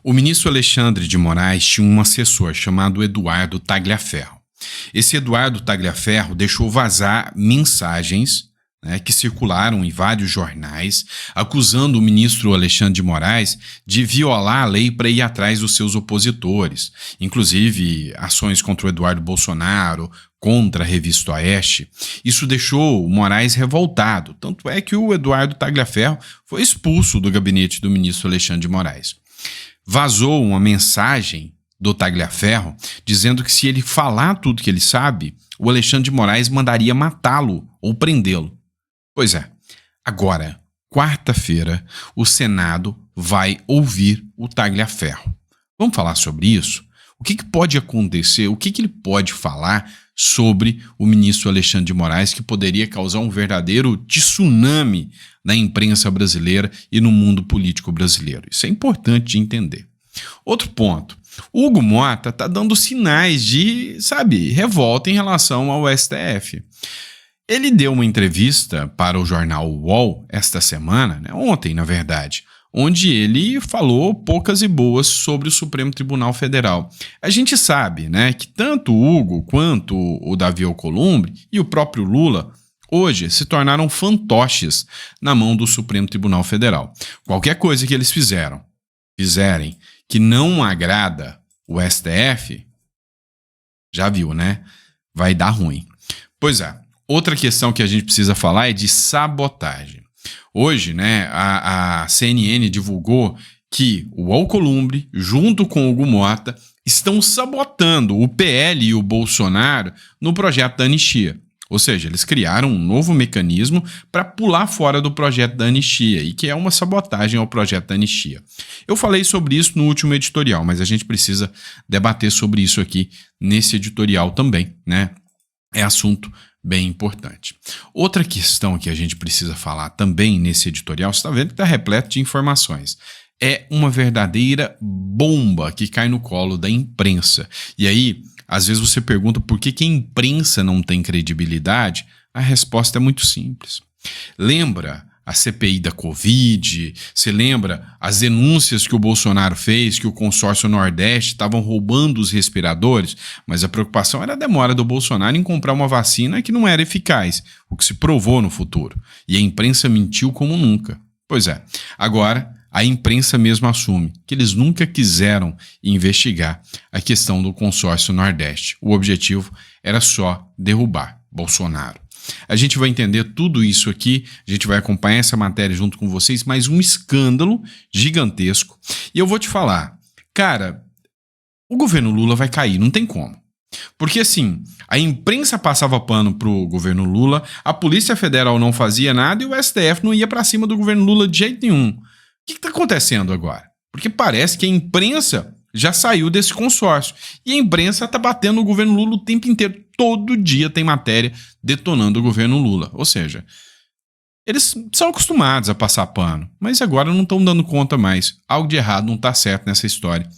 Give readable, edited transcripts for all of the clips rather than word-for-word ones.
O ministro Alexandre de Moraes tinha um assessor chamado Eduardo Tagliaferro. Esse Eduardo Tagliaferro deixou vazar mensagens, que circularam em vários jornais, acusando o ministro Alexandre de Moraes de violar a lei para ir atrás dos seus opositores, inclusive ações contra o Eduardo Bolsonaro, contra a revista Oeste. Isso deixou o Moraes revoltado, tanto é que o Eduardo Tagliaferro foi expulso do gabinete do ministro Alexandre de Moraes. Vazou uma mensagem do Tagliaferro dizendo que se ele falar tudo que ele sabe, o Alexandre de Moraes mandaria matá-lo ou prendê-lo. Pois é, agora, quarta-feira, o Senado vai ouvir o Tagliaferro. Vamos falar sobre isso? O que pode acontecer? O que ele pode falar sobre o ministro Alexandre de Moraes que poderia causar um verdadeiro tsunami na imprensa brasileira e no mundo político brasileiro? Isso é importante de entender. Outro ponto. Hugo Motta está dando sinais de, revolta em relação ao STF. Ele deu uma entrevista para o jornal UOL esta semana, ontem na verdade, onde ele falou poucas e boas sobre o Supremo Tribunal Federal. A gente sabe, que tanto o Hugo quanto o Davi Alcolumbre e o próprio Lula hoje se tornaram fantoches na mão do Supremo Tribunal Federal. Qualquer coisa que eles fizerem que não agrada o STF, já viu, vai dar ruim. Pois é. Outra questão que a gente precisa falar é de sabotagem. Hoje, a CNN divulgou que o Alcolumbre, junto com o Hugo Motta, estão sabotando o PL e o Bolsonaro no projeto da anistia. Ou seja, eles criaram um novo mecanismo para pular fora do projeto da anistia e que é uma sabotagem ao projeto da anistia. Eu falei sobre isso no último editorial, mas a gente precisa debater sobre isso aqui nesse editorial também, É assunto bem importante. Outra questão que a gente precisa falar também nesse editorial, você está vendo que está repleto de informações. É uma verdadeira bomba que cai no colo da imprensa. E aí, às vezes você pergunta por que a imprensa não tem credibilidade? A resposta é muito simples. Lembra a CPI da Covid? Você lembra as denúncias que o Bolsonaro fez, que o consórcio Nordeste estavam roubando os respiradores? Mas a preocupação era a demora do Bolsonaro em comprar uma vacina que não era eficaz, o que se provou no futuro. E a imprensa mentiu como nunca. Pois é, agora a imprensa mesmo assume que eles nunca quiseram investigar a questão do consórcio Nordeste. O objetivo era só derrubar Bolsonaro. A gente vai entender tudo isso aqui, a gente vai acompanhar essa matéria junto com vocês, mais um escândalo gigantesco. E eu vou te falar, cara, o governo Lula vai cair, não tem como. Porque assim, a imprensa passava pano pro governo Lula, a Polícia Federal não fazia nada e o STF não ia para cima do governo Lula de jeito nenhum. O que está acontecendo agora? Porque parece que a imprensa já saiu desse consórcio. E a imprensa está batendo no governo Lula o tempo inteiro. Todo dia tem matéria detonando o governo Lula. Ou seja, eles são acostumados a passar pano, mas agora não estão dando conta mais. Algo de errado não está certo nessa história.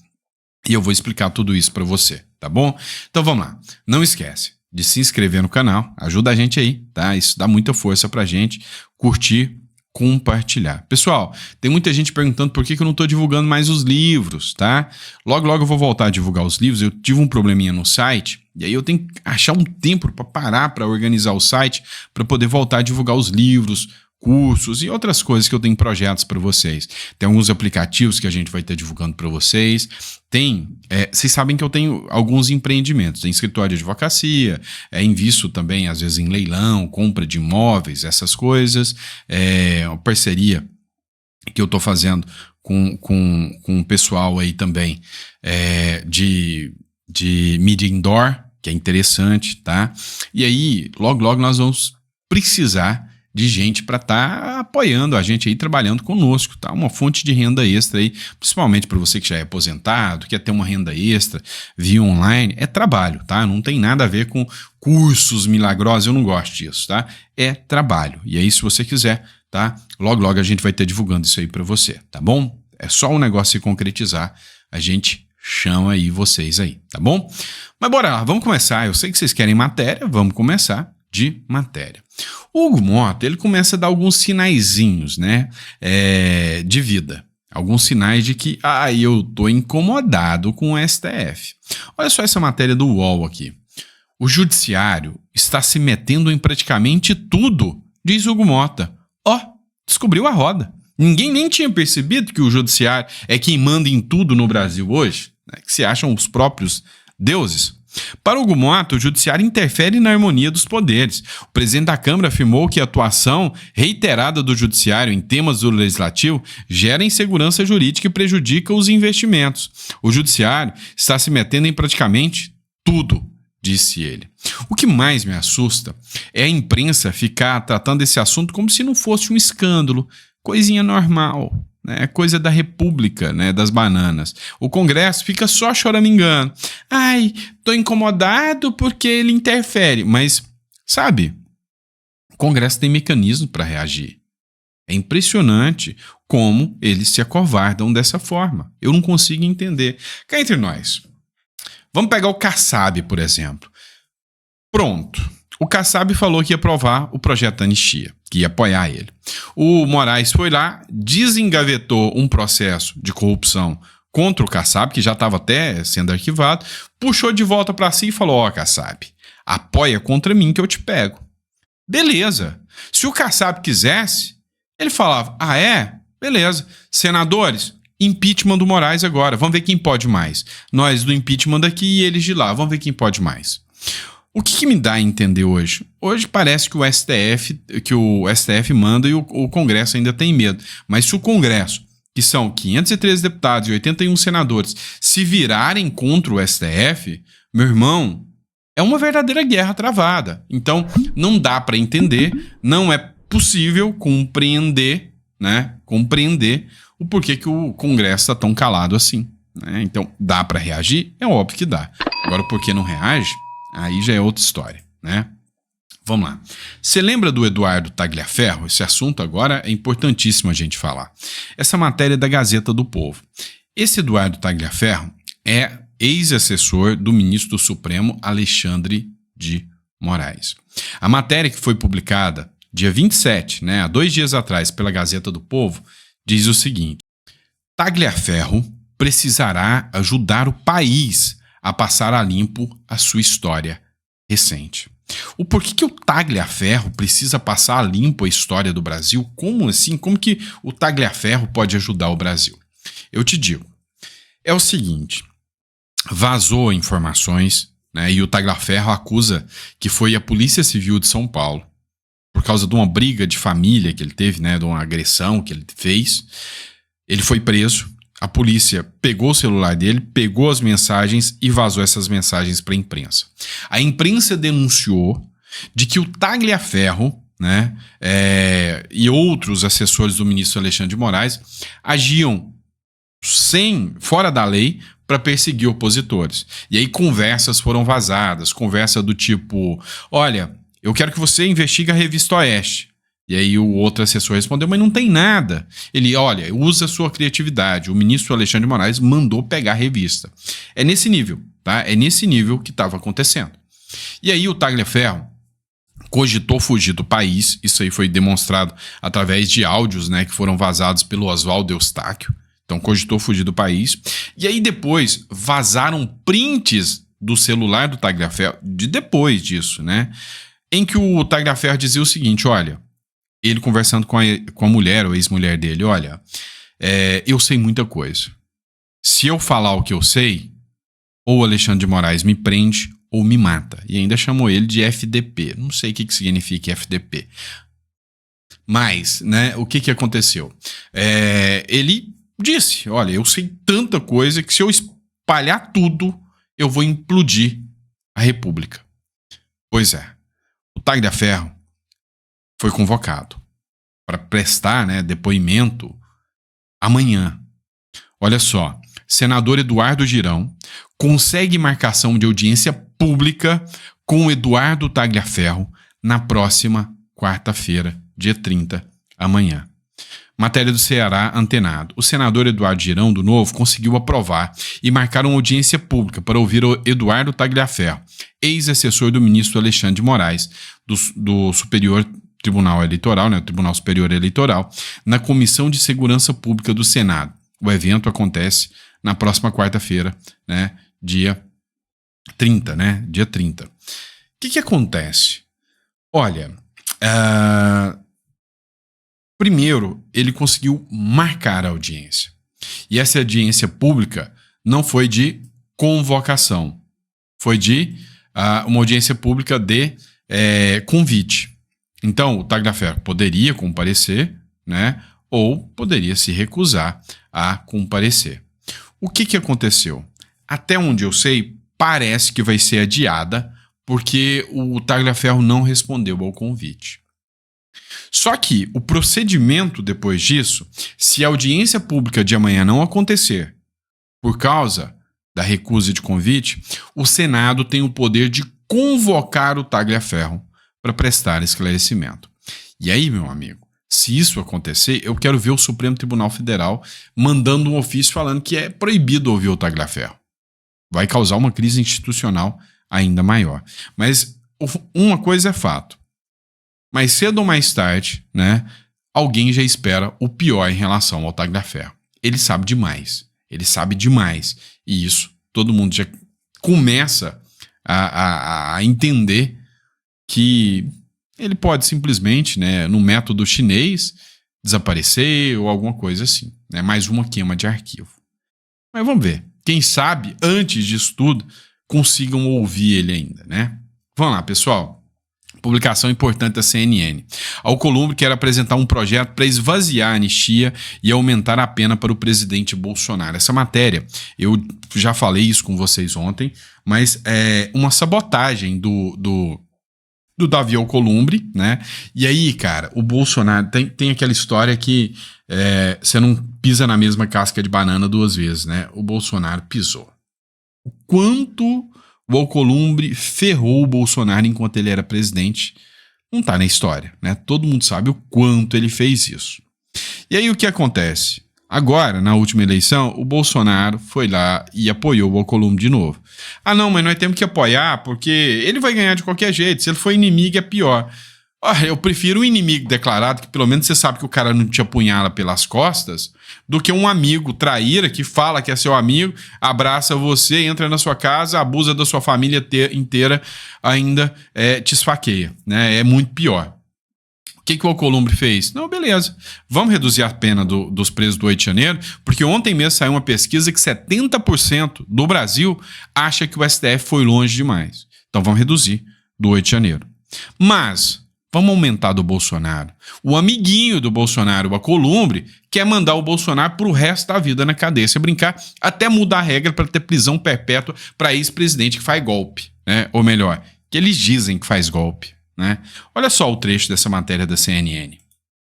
E eu vou explicar tudo isso para você, tá bom? Então vamos lá. Não esquece de se inscrever no canal. Ajuda a gente aí, tá? Isso dá muita força pra gente. Curtir, compartilhar. Pessoal, tem muita gente perguntando por que eu não estou divulgando mais os livros, tá? Logo eu vou voltar a divulgar os livros. Eu tive um probleminha no site e aí eu tenho que achar um tempo para parar, para organizar o site, para poder voltar a divulgar os livros, cursos e outras coisas que eu tenho projetos para vocês. Tem alguns aplicativos que a gente vai estar divulgando para vocês. Vocês sabem que eu tenho alguns empreendimentos, tem escritório de advocacia, invisto também às vezes em leilão, compra de imóveis, essas coisas, uma parceria que eu estou fazendo com o pessoal aí também de mídia indoor, que é interessante, tá? E aí, logo nós vamos precisar de gente para estar apoiando a gente aí, trabalhando conosco, tá? Uma fonte de renda extra aí, principalmente para você que já é aposentado, quer ter uma renda extra via online, é trabalho, tá? Não tem nada a ver com cursos milagrosos, eu não gosto disso, tá? É trabalho. E aí, se você quiser, tá? Logo a gente vai estar divulgando isso aí para você, tá bom? É só o negócio se concretizar, a gente chama aí vocês aí, tá bom? Mas bora lá, vamos começar. Eu sei que vocês querem matéria, vamos começar de matéria. O Hugo Motta, ele começa a dar alguns sinaizinhos, de vida. alguns sinais de que eu tô incomodado com o STF. Olha só essa matéria do UOL aqui. O judiciário está se metendo em praticamente tudo, diz Hugo Mota. Descobriu a roda. Ninguém nem tinha percebido que o judiciário é quem manda em tudo no Brasil hoje, né, que se acham os próprios deuses. Para Hugo Mota, o judiciário interfere na harmonia dos poderes. O presidente da Câmara afirmou que a atuação reiterada do judiciário em temas do legislativo gera insegurança jurídica e prejudica os investimentos. O judiciário está se metendo em praticamente tudo, disse ele. O que mais me assusta é a imprensa ficar tratando esse assunto como se não fosse um escândalo, coisinha normal, né? Coisa da República, né? Das bananas. O Congresso fica só choramingando. Tô incomodado porque ele interfere. Mas, sabe, o Congresso tem mecanismo para reagir. É impressionante como eles se acovardam dessa forma. Eu não consigo entender. Cá entre nós. Vamos pegar o Kassab, por exemplo. Pronto. O Kassab falou que ia aprovar o projeto da anistia, que ia apoiar ele. O Moraes foi lá, desengavetou um processo de corrupção contra o Kassab, que já estava até sendo arquivado, puxou de volta para si e falou: Kassab, apoia contra mim que eu te pego. Beleza. Se o Kassab quisesse, ele falava: beleza. Senadores, impeachment do Moraes agora. Vamos ver quem pode mais. Nós do impeachment daqui e eles de lá. Vamos ver quem pode mais. O que me dá a entender hoje? Hoje parece que o STF manda e o Congresso ainda tem medo. Mas se o Congresso, que são 513 deputados e 81 senadores, se virarem contra o STF, meu irmão, é uma verdadeira guerra travada. Então, não dá para entender, não é possível compreender o porquê que o Congresso está tão calado assim, né? Então, dá para reagir? É óbvio que dá. Agora, por que não reage? Aí já é outra história, né? Vamos lá. Você lembra do Eduardo Tagliaferro? Esse assunto agora é importantíssimo a gente falar. Essa matéria é da Gazeta do Povo. Esse Eduardo Tagliaferro é ex-assessor do ministro do Supremo Alexandre de Moraes. A matéria que foi publicada dia 27, há 2 dias atrás, pela Gazeta do Povo, diz o seguinte: Tagliaferro precisará ajudar o país a passar a limpo a sua história recente. O porquê que o Tagliaferro precisa passar a limpo a história do Brasil? Como assim? Como que o Tagliaferro pode ajudar o Brasil? Eu te digo, é o seguinte, vazou informações, e o Tagliaferro acusa que foi a Polícia Civil de São Paulo, por causa de uma briga de família que ele teve, de uma agressão que ele fez. Ele foi preso. A polícia pegou o celular dele, pegou as mensagens e vazou essas mensagens para a imprensa. A imprensa denunciou de que o Tagliaferro, e outros assessores do ministro Alexandre de Moraes agiam fora da lei para perseguir opositores. E aí conversas foram vazadas, conversa do tipo: olha, eu quero que você investigue a Revista Oeste. E aí o outro assessor respondeu: mas não tem nada. Ele: olha, usa a sua criatividade. O ministro Alexandre de Moraes mandou pegar a revista. É nesse nível, tá? É nesse nível que estava acontecendo. E aí o Tagliaferro cogitou fugir do país. Isso aí foi demonstrado através de áudios, que foram vazados pelo Oswaldo Eustáquio. Então cogitou fugir do país. E aí depois vazaram prints do celular do Tagliaferro, depois disso, em que o Tagliaferro dizia o seguinte: olha, ele conversando com a mulher, ou ex-mulher dele: olha, eu sei muita coisa. Se eu falar o que eu sei, ou o Alexandre de Moraes me prende ou me mata. E ainda chamou ele de FDP. Não sei o que significa FDP. Mas, o que aconteceu? Ele disse: olha, eu sei tanta coisa que se eu espalhar tudo, eu vou implodir a República. Pois é. O Tagliaferro foi convocado para prestar depoimento amanhã. Olha só, senador Eduardo Girão consegue marcação de audiência pública com Eduardo Tagliaferro na próxima quarta-feira, dia 30, amanhã. Matéria do Ceará Antenado. O senador Eduardo Girão, do Novo, conseguiu aprovar e marcar uma audiência pública para ouvir o Eduardo Tagliaferro, ex-assessor do ministro Alexandre de Moraes, do Superior Tribunal Eleitoral, o Tribunal Superior Eleitoral, na Comissão de Segurança Pública do Senado. O evento acontece na próxima quarta-feira, né? Dia 30, né? Dia 30. O que acontece? Olha, primeiro, ele conseguiu marcar a audiência. E essa audiência pública não foi de convocação, foi de uma audiência pública de convite. Então, o Tagliaferro poderia comparecer, né, ou poderia se recusar a comparecer. O que aconteceu? Até onde eu sei, parece que vai ser adiada, porque o Tagliaferro não respondeu ao convite. Só que o procedimento depois disso, se a audiência pública de amanhã não acontecer por causa da recusa de convite, o Senado tem o poder de convocar o Tagliaferro para prestar esclarecimento. E aí, meu amigo, se isso acontecer, eu quero ver o Supremo Tribunal Federal mandando um ofício falando que é proibido ouvir o Tagliaferro. Vai causar uma crise institucional ainda maior. Mas uma coisa é fato. Mais cedo ou mais tarde, né, alguém já espera o pior em relação ao Tagliaferro. Ele sabe demais. Ele sabe demais. E isso todo mundo já começa a entender que ele pode simplesmente, né, no método chinês, desaparecer ou alguma coisa assim. Né, mais uma queima de arquivo. Mas vamos ver. Quem sabe, antes disso tudo, consigam ouvir ele ainda, né? Vamos lá, pessoal. Publicação importante da CNN. Alcolumbre quer apresentar um projeto para esvaziar a anistia e aumentar a pena para o presidente Bolsonaro. Essa matéria, eu já falei isso com vocês ontem, mas é uma sabotagem do Davi Alcolumbre, né? E aí, cara, o Bolsonaro tem aquela história que você não pisa na mesma casca de banana duas vezes, né? O Bolsonaro pisou. O quanto o Alcolumbre ferrou o Bolsonaro enquanto ele era presidente não tá na história, né? Todo mundo sabe o quanto ele fez isso. E aí o que acontece? Agora, na última eleição, o Bolsonaro foi lá e apoiou o Alcolumbre de novo. Ah, não, mas nós temos que apoiar porque ele vai ganhar de qualquer jeito. Se ele for inimigo, é pior. Olha, eu prefiro um inimigo declarado, que pelo menos você sabe que o cara não te apunhala pelas costas, do que um amigo traíra que fala que é seu amigo, abraça você, entra na sua casa, abusa da sua família inteira, ainda te esfaqueia, né? É muito pior. O que o Alcolumbre fez? Não, beleza. Vamos reduzir a pena dos presos do 8 de janeiro, porque ontem mesmo saiu uma pesquisa que 70% do Brasil acha que o STF foi longe demais. Então vamos reduzir do 8 de janeiro. Mas vamos aumentar do Bolsonaro. O amiguinho do Bolsonaro, o Alcolumbre, quer mandar o Bolsonaro pro resto da vida na cadeia. Se brincar, até mudar a regra para ter prisão perpétua para ex-presidente que faz golpe, né? Ou melhor, que eles dizem que faz golpe, né? Olha só o trecho dessa matéria da CNN.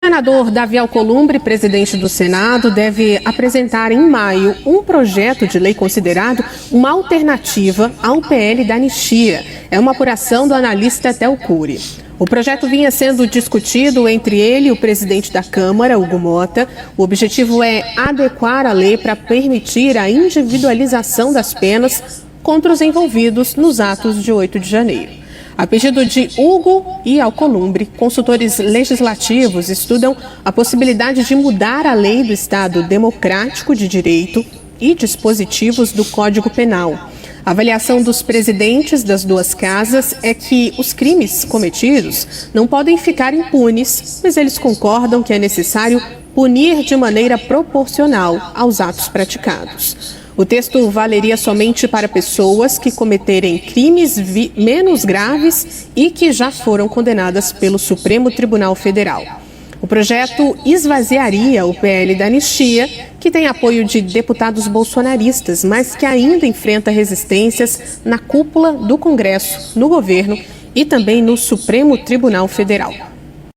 O senador Davi Alcolumbre, presidente do Senado, deve apresentar em maio um projeto de lei considerado uma alternativa ao PL da anistia. É uma apuração do analista Theo Cury. O projeto vinha sendo discutido entre ele e o presidente da Câmara, Hugo Mota. O objetivo é adequar a lei para permitir a individualização das penas contra os envolvidos nos atos de 8 de janeiro. A pedido de Hugo e Alcolumbre, consultores legislativos estudam a possibilidade de mudar a lei do Estado Democrático de Direito e dispositivos do Código Penal. A avaliação dos presidentes das duas casas é que os crimes cometidos não podem ficar impunes, mas eles concordam que é necessário punir de maneira proporcional aos atos praticados. O texto valeria somente para pessoas que cometerem crimes menos graves e que já foram condenadas pelo Supremo Tribunal Federal. O projeto esvaziaria o PL da anistia, que tem apoio de deputados bolsonaristas, mas que ainda enfrenta resistências na cúpula do Congresso, no governo e também no Supremo Tribunal Federal.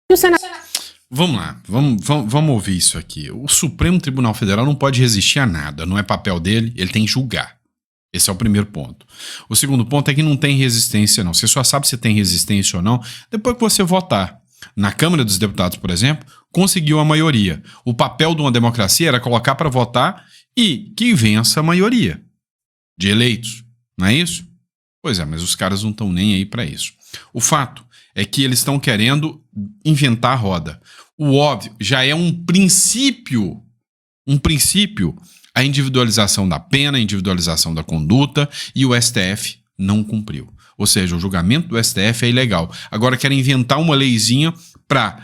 E o Senado... Vamos lá, vamos ouvir isso aqui. O Supremo Tribunal Federal não pode resistir a nada, não é papel dele, ele tem que julgar. Esse é o primeiro ponto. O segundo ponto é que não tem resistência não. Você só sabe se tem resistência ou não depois que você votar. Na Câmara dos Deputados, por exemplo, conseguiu a maioria. O papel de uma democracia era colocar para votar e que vença a maioria de eleitos, não é isso? Pois é, mas os caras não estão nem aí para isso. O fato é que eles estão querendo inventar a roda. O óbvio já é um princípio Um princípio, a individualização da pena, a individualização da conduta, e o STF não cumpriu. Ou seja, o julgamento do STF é ilegal. Agora querem inventar uma leizinha para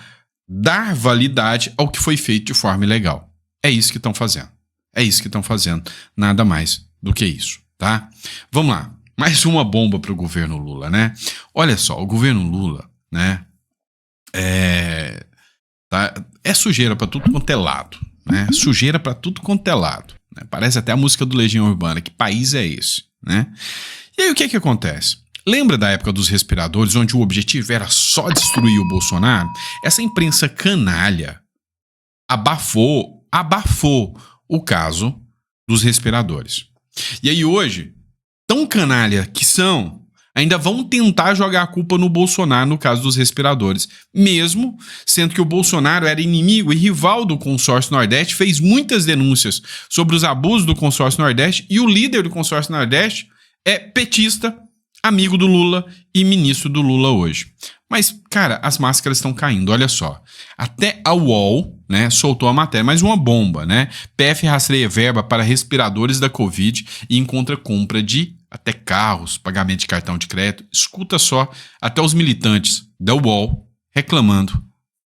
dar validade ao que foi feito de forma ilegal. É isso que estão fazendo. É isso que estão fazendo. Nada mais do que isso, tá? Vamos lá. Mais uma bomba para o governo Lula, né? Olha só, o governo Lula, né? É sujeira para tudo quanto é lado, né? Sujeira para tudo quanto é lado. Né? Parece até a música do Legião Urbana. Que país é esse, né? E aí o que acontece? Lembra da época dos respiradores, onde o objetivo era só destruir o Bolsonaro? Essa imprensa canalha abafou o caso dos respiradores. E aí hoje, tão canalha que são, ainda vão tentar jogar a culpa no Bolsonaro no caso dos respiradores, mesmo sendo que o Bolsonaro era inimigo e rival do consórcio Nordeste, fez muitas denúncias sobre os abusos do consórcio Nordeste, e o líder do consórcio Nordeste é petista, amigo do Lula e ministro do Lula hoje. Mas, cara, as máscaras estão caindo, olha só. Até a UOL, né, soltou a matéria, mais uma bomba, né? PF rastreia verba para respiradores da Covid e encontra compra de até carros, pagamento de cartão de crédito. Escuta só, até os militantes da UOL reclamando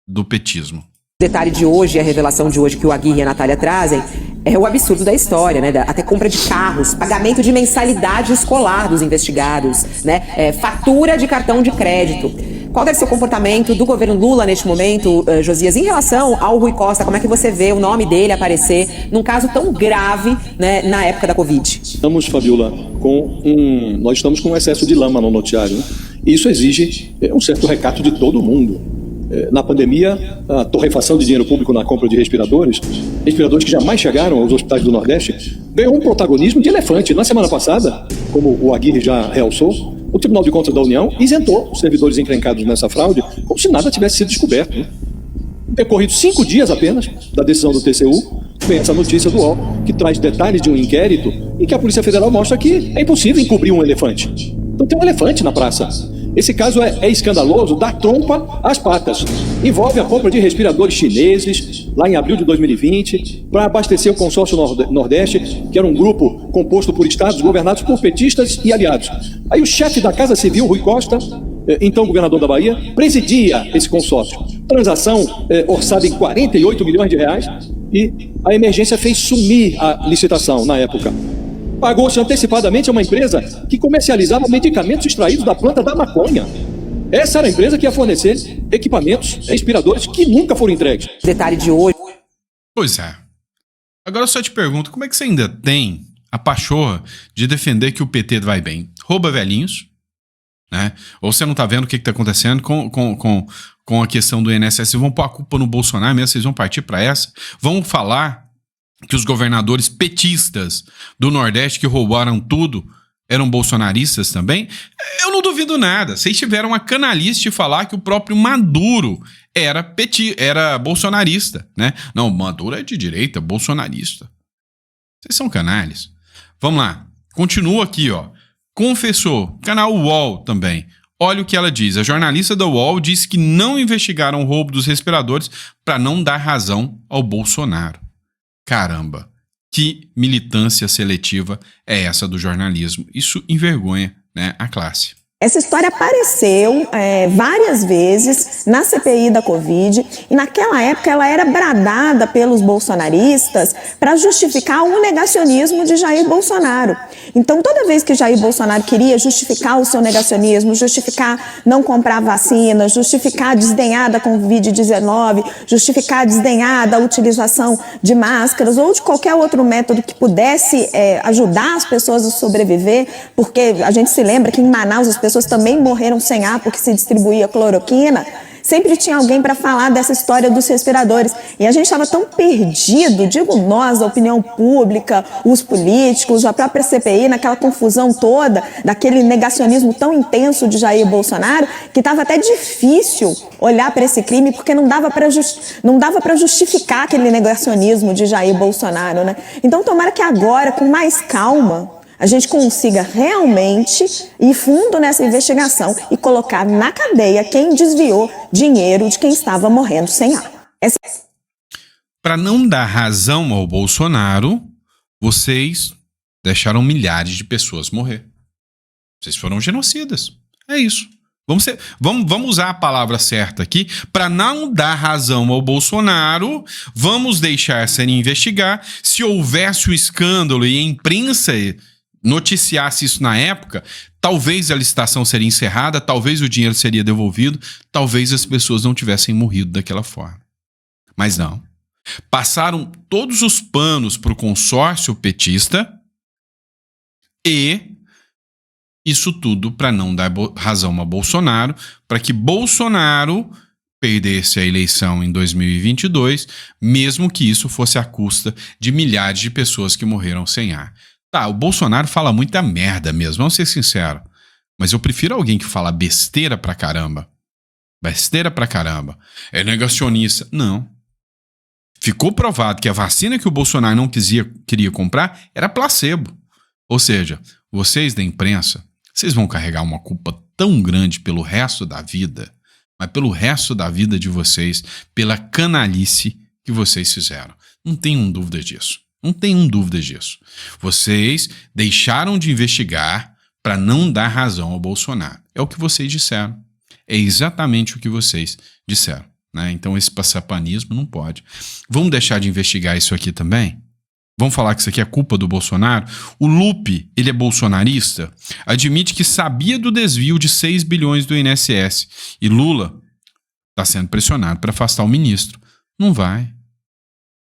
do petismo. O detalhe de hoje, a revelação de hoje que o Aguirre e a Natália trazem, é o absurdo da história, né? Até compra de carros, pagamento de mensalidade escolar dos investigados, né? Fatura de cartão de crédito. Qual deve ser o comportamento do governo Lula neste momento, Josias, em relação ao Rui Costa? Como é que você vê o nome dele aparecer num caso tão grave, né, na época da Covid? Fabiola, nós estamos com um excesso de lama no noticiário, né? E isso exige um certo recato de todo mundo. Na pandemia, a torrefação de dinheiro público na compra de respiradores que jamais chegaram aos hospitais do Nordeste, ganhou um protagonismo de elefante. Na semana passada, como o Aguirre já realçou, o Tribunal de Contas da União isentou os servidores encrencados nessa fraude como se nada tivesse sido descoberto, né? Decorridos 5 dias apenas da decisão do TCU, vem essa notícia do UOL, que traz detalhes de um inquérito em que a Polícia Federal mostra que é impossível encobrir um elefante. Então tem um elefante na praça. Esse caso é escandaloso, dá trompa às patas. Envolve a compra de respiradores chineses, lá em abril de 2020, para abastecer o consórcio Nordeste, que era um grupo composto por estados governados por petistas e aliados. Aí o chefe da Casa Civil, Rui Costa, então governador da Bahia, presidia esse consórcio. Transação orçada em 48 milhões de reais, e a emergência fez sumir a licitação na época. Pagou-se antecipadamente a uma empresa que comercializava medicamentos extraídos da planta da maconha. Essa era a empresa que ia fornecer equipamentos, respiradores que nunca foram entregues. Detalhe de hoje. Pois é. Agora eu só te pergunto, como é que você ainda tem a pachorra de defender que o PT vai bem? Rouba velhinhos, né? Ou você não tá vendo o que tá acontecendo com a questão do INSS? Vocês vão pôr a culpa no Bolsonaro mesmo? Vocês vão partir para essa? Vão falar que os governadores petistas do Nordeste que roubaram tudo eram bolsonaristas também? Eu não duvido nada. Vocês tiveram a canalice de falar que o próprio Maduro era bolsonarista, né? Não, Maduro é de direita, bolsonarista. Vocês são canalhas. Vamos lá. Continua aqui, ó. Confessou. Canal UOL também. Olha o que ela diz. A jornalista da UOL disse que não investigaram o roubo dos respiradores para não dar razão ao Bolsonaro. Caramba, que militância seletiva é essa do jornalismo? Isso envergonha, né, a classe. Essa história apareceu várias vezes na CPI da Covid e naquela época ela era bradada pelos bolsonaristas para justificar o negacionismo de Jair Bolsonaro. Então toda vez que Jair Bolsonaro queria justificar o seu negacionismo, justificar não comprar vacina, justificar desdenhar da Covid-19, justificar desdenhar da utilização de máscaras ou de qualquer outro método que pudesse ajudar as pessoas a sobreviver, porque a gente se lembra que em Manaus as pessoas também morreram sem ar porque se distribuía cloroquina. Sempre tinha alguém para falar dessa história dos respiradores. E a gente estava tão perdido, digo nós, a opinião pública, os políticos, a própria CPI, naquela confusão toda, daquele negacionismo tão intenso de Jair Bolsonaro, que estava até difícil olhar para esse crime, porque não dava para justificar aquele negacionismo de Jair Bolsonaro, né? Então, tomara que agora, com mais calma, a gente consiga realmente ir fundo nessa investigação e colocar na cadeia quem desviou dinheiro de quem estava morrendo sem ar. para não dar razão ao Bolsonaro, vocês deixaram milhares de pessoas morrer. Vocês foram genocidas. É isso. Vamos usar a palavra certa aqui. Para não dar razão ao Bolsonaro, vamos deixar sem investigar. Se houvesse um escândalo e a imprensa noticiasse isso na época, talvez a licitação seria encerrada, talvez o dinheiro seria devolvido, talvez as pessoas não tivessem morrido daquela forma. Mas não. Passaram todos os panos para o consórcio petista e isso tudo para não dar razão a Bolsonaro, para que Bolsonaro perdesse a eleição em 2022, mesmo que isso fosse à custa de milhares de pessoas que morreram sem ar. Tá, o Bolsonaro fala muita merda mesmo, vamos ser sinceros, mas eu prefiro alguém que fala besteira pra caramba. Besteira pra caramba. É negacionista. Não. Ficou provado que a vacina que o Bolsonaro não queria comprar era placebo. Ou seja, vocês da imprensa, vocês vão carregar uma culpa tão grande pelo resto da vida, mas pelo resto da vida de vocês, pela canalice que vocês fizeram. Não tenham dúvida disso. Não tenham dúvida disso. Vocês deixaram de investigar para não dar razão ao Bolsonaro. É o que vocês disseram. É exatamente o que vocês disseram, né? Então esse passapanismo não pode. Vamos deixar de investigar isso aqui também? Vamos falar que isso aqui é culpa do Bolsonaro? O Lupe, ele é bolsonarista, admite que sabia do desvio de 6 bilhões do INSS. E Lula está sendo pressionado para afastar o ministro. Não vai.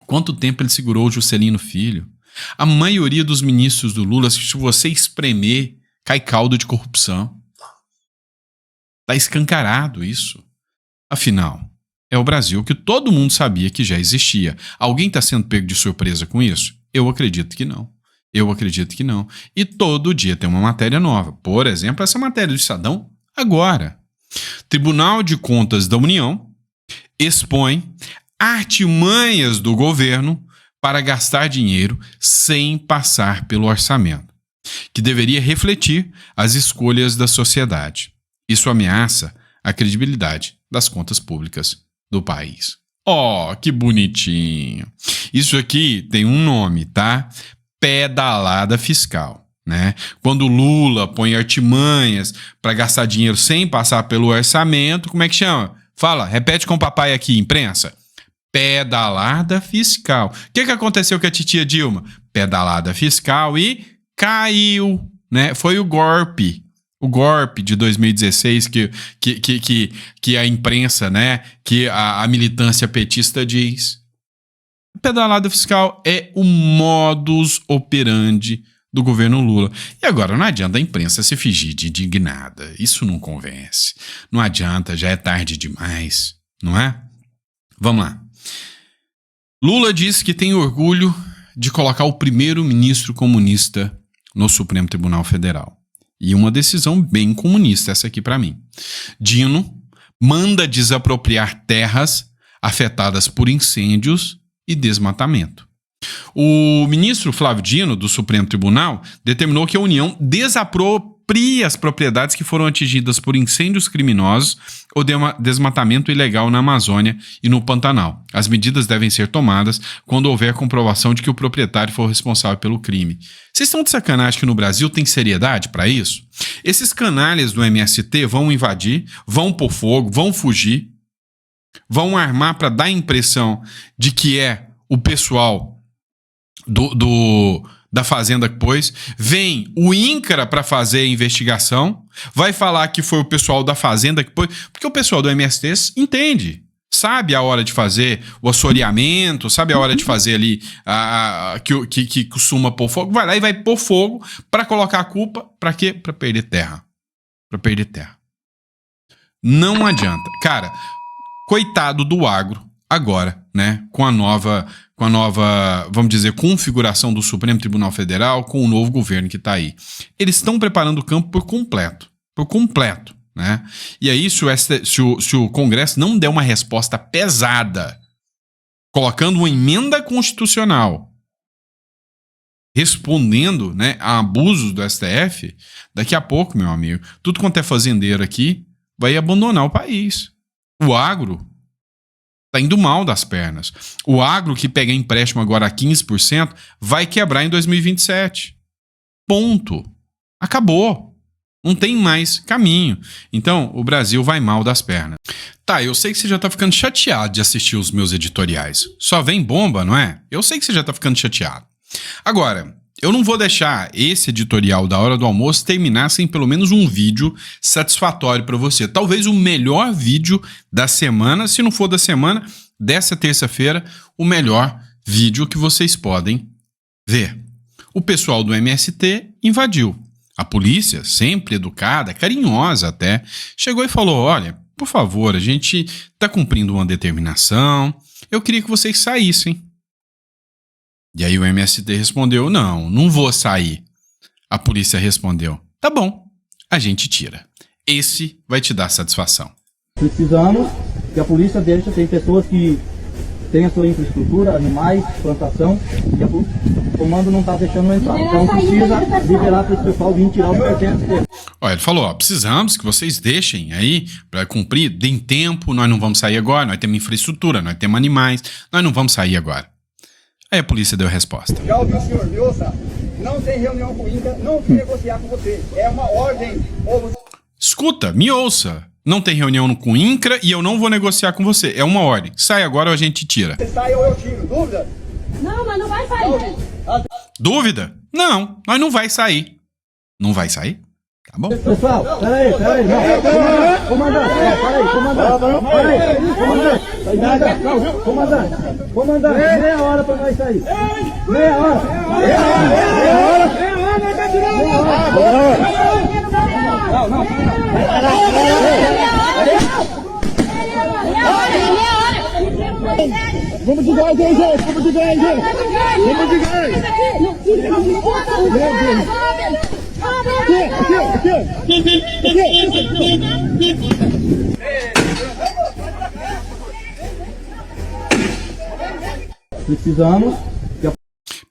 Quanto tempo ele segurou o Juscelino Filho? A maioria dos ministros do Lula, se você espremer, cai caldo de corrupção. Está escancarado isso. Afinal, é o Brasil que todo mundo sabia que já existia. Alguém está sendo pego de surpresa com isso? Eu acredito que não. Eu acredito que não. E todo dia tem uma matéria nova. Por exemplo, essa matéria do Estadão agora. Tribunal de Contas da União expõe artimanhas do governo para gastar dinheiro sem passar pelo orçamento, que deveria refletir as escolhas da sociedade. Isso ameaça a credibilidade das contas públicas do país. Oh, que bonitinho! Isso aqui tem um nome, tá? Pedalada fiscal, né? Quando Lula põe artimanhas para gastar dinheiro sem passar pelo orçamento, como é que chama? Fala, repete com o papai aqui, imprensa. Pedalada fiscal. O que aconteceu com a titia Dilma? Pedalada fiscal e caiu, né? Foi o golpe de 2016 que a imprensa, né? Que a militância petista diz. Pedalada fiscal é o modus operandi do governo Lula. E agora não adianta a imprensa se fingir de indignada. Isso não convence. Não adianta, já é tarde demais, não é? Vamos lá. Lula diz que tem orgulho de colocar o primeiro-ministro comunista no Supremo Tribunal Federal. E uma decisão bem comunista essa aqui para mim. Dino manda desapropriar terras afetadas por incêndios e desmatamento. O ministro Flávio Dino, do Supremo Tribunal, determinou que a União desaproprie as propriedades que foram atingidas por incêndios criminosos ou desmatamento ilegal na Amazônia e no Pantanal. As medidas devem ser tomadas quando houver comprovação de que o proprietário for responsável pelo crime. Vocês estão de sacanagem que no Brasil tem seriedade para isso? Esses canalhas do MST vão invadir, vão pôr fogo, vão fugir, vão armar para dar a impressão de que é o pessoal da Fazenda que pôs, vem o INCRA para fazer a investigação, vai falar que foi o pessoal da Fazenda que pôs, porque o pessoal do MST entende, sabe a hora de fazer o assoreamento, sabe a hora de fazer ali que costuma pôr fogo, vai lá e vai pôr fogo para colocar a culpa, para quê? Para perder terra. Para perder terra. Não adianta. Cara, coitado do agro agora, né, com a nova, vamos dizer, configuração do Supremo Tribunal Federal, com o novo governo que está aí. Eles estão preparando o campo por completo, né? E aí, se o Congresso não der uma resposta pesada, colocando uma emenda constitucional, respondendo, né, a abusos do STF, daqui a pouco, meu amigo, tudo quanto é fazendeiro aqui vai abandonar o país. O agro Tá indo mal das pernas. O agro que pega empréstimo agora a 15% vai quebrar em 2027. Ponto. Acabou. Não tem mais caminho. Então, o Brasil vai mal das pernas. Tá, eu sei que você já tá ficando chateado de assistir os meus editoriais. Só vem bomba, não é? Eu sei que você já tá ficando chateado. Agora, eu não vou deixar esse editorial da Hora do Almoço terminar sem pelo menos um vídeo satisfatório para você. Talvez o melhor vídeo da semana, se não for da semana, dessa terça-feira, o melhor vídeo que vocês podem ver. O pessoal do MST invadiu. A polícia, sempre educada, carinhosa até, chegou e falou: olha, por favor, a gente está cumprindo uma determinação, eu queria que vocês saíssem. E aí o MST respondeu: não vou sair. A polícia respondeu: tá bom, a gente tira. Esse vai te dar satisfação. Precisamos que a polícia deixe, tem pessoas que têm a sua infraestrutura, animais, plantação, e o comando não está deixando entrar. Então precisa liberar para esse pessoal vir tirar os pertences dele. Olha, ele falou: precisamos que vocês deixem aí para cumprir, deem tempo, nós não vamos sair agora, nós temos infraestrutura, nós temos animais, nós não vamos sair agora. Aí a polícia deu a resposta. Já ouviu, senhor, me ouça, não tem reunião com o INCRA, não vou negociar com você, é uma ordem. Escuta, me ouça. Não tem reunião com o INCRA e eu não vou negociar com você. É uma ordem. Sai agora ou a gente tira. Você sai ou eu tiro, dúvida? Não, mas não vai sair. Dúvida? Não, nós não vai sair. Não vai sair? Tá bom. Pessoal, peraí, não. Comandante, comandante, meia hora pra nós sair. Meia hora. Vamos de gás, gente. Vamos de gás. Precisamos.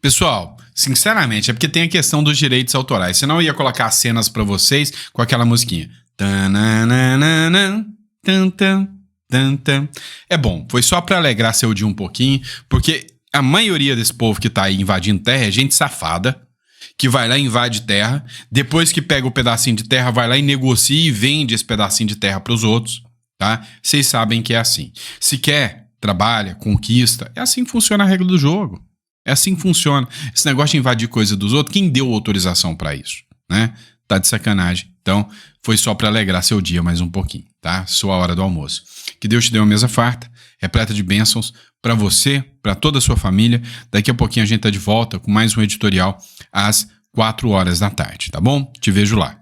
Pessoal, sinceramente, é porque tem a questão dos direitos autorais. Senão eu ia colocar as cenas pra vocês com aquela musiquinha. É bom, foi só pra alegrar seu dia um pouquinho, porque a maioria desse povo que tá aí invadindo terra é gente safada, que vai lá e invade terra, depois que pega o pedacinho de terra, vai lá e negocia e vende esse pedacinho de terra pros outros, tá? Vocês sabem que é assim. Se quer, trabalha, conquista, é assim que funciona a regra do jogo. É assim que funciona. Esse negócio de invadir coisa dos outros, quem deu autorização pra isso, né? Tá de sacanagem. Então, foi só pra alegrar seu dia mais um pouquinho, tá? Sua hora do almoço. Que Deus te dê uma mesa farta, repleta de bênçãos pra você, pra toda a sua família. Daqui a pouquinho a gente tá de volta com mais um editorial às 4 horas da tarde, tá bom? Te vejo lá.